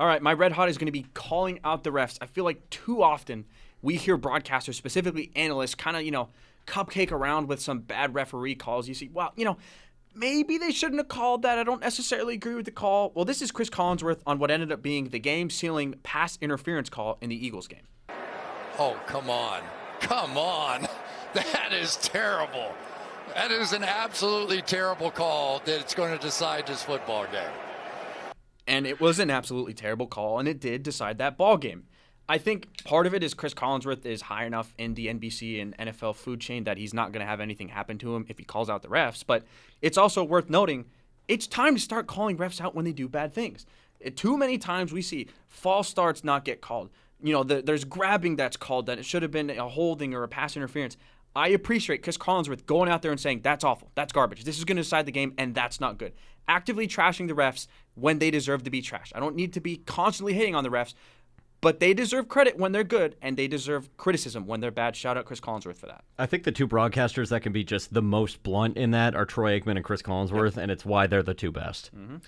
All right, my red hot is going to be calling out the refs. I feel like too often we hear broadcasters, specifically analysts, kind of, cupcake around with some bad referee calls. You see, well, maybe they shouldn't have called that. I don't necessarily agree with the call. Well, this is Cris Collinsworth on what ended up being the game-sealing pass interference call in the Eagles game. Oh, come on. Come on. That is terrible. That is an absolutely terrible call that's going to decide this football game. And it was an absolutely terrible call, and it did decide that ball game. I think part of it is Cris Collinsworth is high enough in the NBC and NFL food chain that he's not going to have anything happen to him if he calls out the refs. But it's also worth noting, it's time to start calling refs out when they do bad things. Too many times we see false starts not get called. There's grabbing that's called that it should have been a holding or a pass interference. I appreciate Cris Collinsworth going out there and saying, that's awful, that's garbage, this is going to decide the game, and that's not good. Actively trashing the refs when they deserve to be trashed. I don't need to be constantly hating on the refs, but they deserve credit when they're good, and they deserve criticism when they're bad. Shout out Cris Collinsworth for that. I think the two broadcasters that can be just the most blunt in that are Troy Aikman and Cris Collinsworth, and it's why they're the two best. Mm-hmm.